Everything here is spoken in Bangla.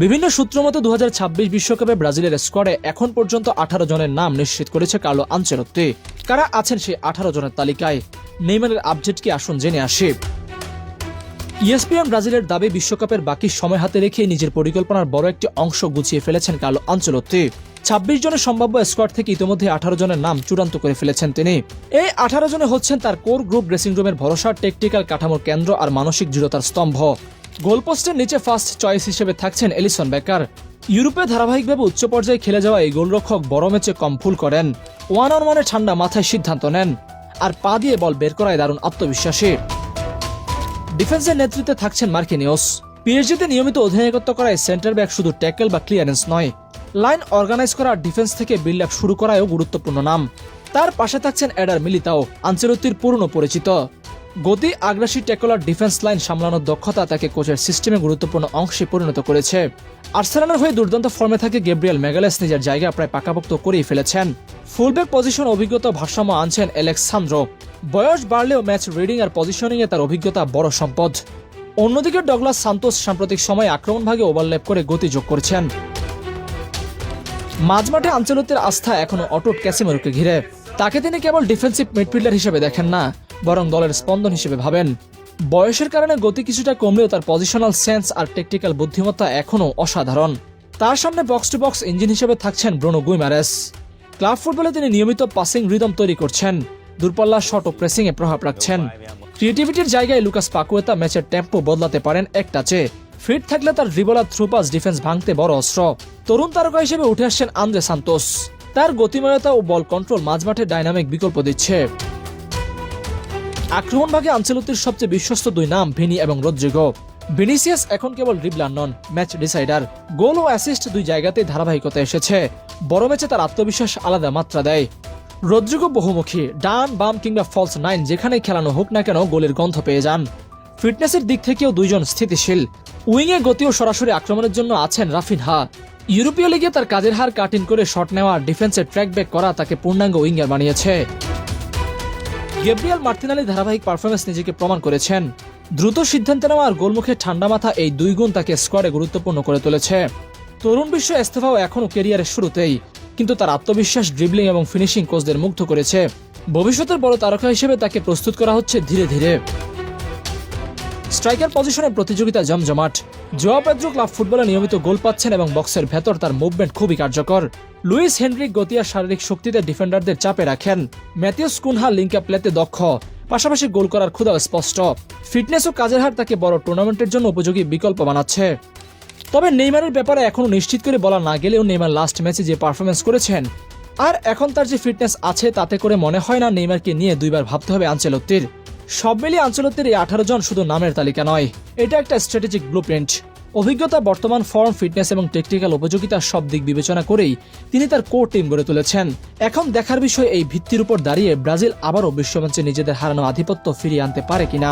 বিভিন্ন সূত্র মতে 2026 বিশ্বকাপে ব্রাজিলের স্কোয়াডে এখন পর্যন্ত 18 জনের নাম নিশ্চিত করেছে কার্লো আনচেলত্তি। কারা আছেন সেই 18 জনের তালিকায়? নেইমারের আপডেট কি, আসুন জেনে আসি। ইএসপিএন ব্রাজিলের দাবি, বিশ্বকাপের বাকি সময় হাতে রেখে নিজের পরিকল্পনার বড় একটি অংশ গুছিয়ে ফেলেছেন কার্লো আনচেলত্তি। 26 জনের সম্ভাব্য স্কোয়াড থেকে ইতিমধ্যে 18 জনের নাম চূড়ান্ত করে ফেলেছেন তিনি। এই 18 জনে হচ্ছেন তার কোর গ্রুপ, ড্রেসিং রুমের ভরসা, টেকটিক্যাল কাঠামোর কেন্দ্র আর মানসিক দৃঢ়তার স্তম্ভ। গোলপোস্টের নিচে ফার্স্ট চয়েস হিসেবে থাকছেন এলিসন বেকার। ইউরোপে ধারাবাহিকভাবে উচ্চ পর্যায়ে খেলে যাওয়া এই গোলরক্ষক বড় ম্যাচে কম ভুল করেন, ওয়ান অন ওয়ানে ঠান্ডা মাথায় সিদ্ধান্ত নেন, আর পা দিয়ে বল বের করায় দারুণ আত্মবিশ্বাসী। ডিফেন্সের নেতৃত্বে থাকছেন মার্কিনিওস। পিএসজিতে নিয়মিত অধিনায়কত্ব করায় সেন্টার ব্যাক শুধু ট্যাকেল বা ক্লিয়ারেন্স নয়, লাইন অর্গানাইজ করা, ডিফেন্স থেকে বিল্ড আপ শুরু করায়ও গুরুত্বপূর্ণ নাম। তার পাশে থাকছেন এডার মিলিতাও, আনচেলত্তির পুরনো পরিচিত। গতি, আগ্রাসী ট্যাকলার, ডিফেন্স লাইন সামলানোর দক্ষতা তাকে কোচের সিস্টেমে গুরুত্বপূর্ণ অংশে পরিণত করেছে। আর্সেনালের হয়ে দুর্দান্ত ফর্মে থাকে গ্যাব্রিয়েল ম্যাগালেস নিজের জায়গা প্রায় পাকাপোক্ত করেই ফেলেছেন। ফুলব্যাক পজিশন অভিজ্ঞতা ভারসাম্য আনছেন অ্যালেক্সান্দ্রো। বয়স বাড়লেও ম্যাচ রিডিং আর পজিশনিংয়ে তার অভিজ্ঞতা বড় সম্পদ। অন্যদিকে ডগলাস সান্তোস সাম্প্রতিক সময়ে আক্রমণভাগে ওভারল্যাপ করে গতি যোগ করছেন। মাঝমাঠে আনচেলত্তির আস্থা এখনো অটুট ক্যাসিমেরোকে ঘিরে। তাকে তিনি কেবল ডিফেন্সিভ মিডফিল্ডার হিসেবে দেখেন না, বরং দলের স্পন্দন হিসেবে ভাবেন। বয়সের কারণে গতি কিছুটা কমলেও তার পজিশনাল সেন্স আর টেকটিক্যাল বুদ্ধিমত্তা এখনও অসাধারণ। তার সামনে বক্স টু বক্স ইঞ্জিন হিসেবে থাকছেন ব্রুনো গুইমারেস। ক্লাব ফুটবলে তিনি নিয়মিত পাসিং রিদম তৈরি করছেন, দূরপাল্লা শট ও প্রেসিংয়ে প্রভাব রাখছেন। ক্রিয়েটিভিটির জায়গায় লুকাস পাকুয়েতা ম্যাচের টেম্পো বদলাতে পারেন এক টাচে। ফিট থাকলে তার ড্রিবল আর থ্রুপাস ডিফেন্স ভাঙতে বড় অস্ত্র। তরুণ তারকা হিসেবে উঠে আসছেন আন্দ্রে সান্তোস। তার গতিময়তা ও বল কন্ট্রোল মাঝমাঠে ডাইনামিক বিকল্প দিচ্ছে। আক্রমণভাগে আনচেলত্তির সবচেয়ে বিশ্বস্ত দুই নাম ভিনি এবং রদ্রিগো। ভিনিসিয়াস এখন কেবল ড্রিবলার নন, ম্যাচ ডিসাইডার। গোল ও অ্যাসিস্ট দুই জায়গাতেই ধারাবাহিকতা এসেছে। বড় ম্যাচে তার আত্মবিশ্বাস আলাদা মাত্রা দেয়। রদ্রিগো বহুমুখী, ডান বাম কিংবা ফলস নাইন যেখানেই খেলানো হোক না কেন গোলের গন্ধ পেয়ে যান। ফিটনেসের দিক থেকেও দুইজন স্থিতিশীল। উইংয়ে গতি ও সরাসরি আক্রমণের জন্য আছেন রাফিনহা। ইউরোপীয় লিগে তার কাজের হার কাট ইন করে শট নেওয়া, ডিফেন্সে ট্র্যাক ব্যাক করা তাকে পূর্ণাঙ্গ উইঙ্গার বানিয়েছে। গ্যাব্রিয়েল মার্তিনেলি ধারাবাহিক পারফরমেন্স নিজেকে প্রমাণ করেছেন। দ্রুত সিদ্ধান্ত নেওয়া আর গোলমুখে ঠান্ডা মাথা, এই দুই গুণ তাকে স্কোয়াডে গুরুত্বপূর্ণ করে তুলেছে। তরুণ বিশ্ব এস্তেফাও এখনও ক্যারিয়ারের শুরুতেই, কিন্তু তার আত্মবিশ্বাস, ড্রিবলিং এবং ফিনিশিং কোচদের মুগ্ধ করেছে। ভবিষ্যতের বড় তারকা হিসেবে তাকে প্রস্তুত করা হচ্ছে ধীরে ধীরে। স্ট্রাইকার পজিশনের প্রতিযোগিতা জমজমাট। জোয়া পেদ্রো ক্লাব ফুটবলে নিয়মিত গোল পাচ্ছেন এবং বক্সের ভেতর তার মুভমেন্ট খুবই কার্যকর। লুইস হেনরিক গতি আর শারীরিক শক্তিতে ডিফেন্ডারদের চাপে রাখেন। ম্যাথিউস কুনহা লিঙ্ক আপ প্লেতে দক্ষ, পাশাপাশি গোল করার ক্ষুধাও স্পষ্ট। ফিটনেস ও কাজের হার তাকে বড় টুর্নামেন্টের জন্য উপযোগী বিকল্প বানাচ্ছে। তবে নেইমারের ব্যাপারে এখনও নিশ্চিত করে বলা না গেলেও নেইমার লাস্ট ম্যাচে যে পারফরমেন্স করেছেন আর এখন তার যে ফিটনেস আছে, তাতে করে মনে হয় না নেইমারকে নিয়ে দুইবার ভাবতে হবে আনচেলত্তির। সব মিলিয়ে আনচেলত্তির এই 18 জন শুধু নামের তালিকা নয়, এটা একটা স্ট্র্যাটেজিক ব্লুপ্রিন্ট। অভিজ্ঞতা, বর্তমান ফর্ম, ফিটনেস এবং টেকনিক্যাল উপযোগিতার সব দিক বিবেচনা করেই তিনি তার কোর টিম গড়ে তুলেছেন। এখন দেখার বিষয় এই ভিত্তির উপর দাঁড়িয়ে ব্রাজিল আবারও বিশ্বমঞ্চে নিজেদের হারানো আধিপত্য ফিরিয়ে আনতে পারে কিনা।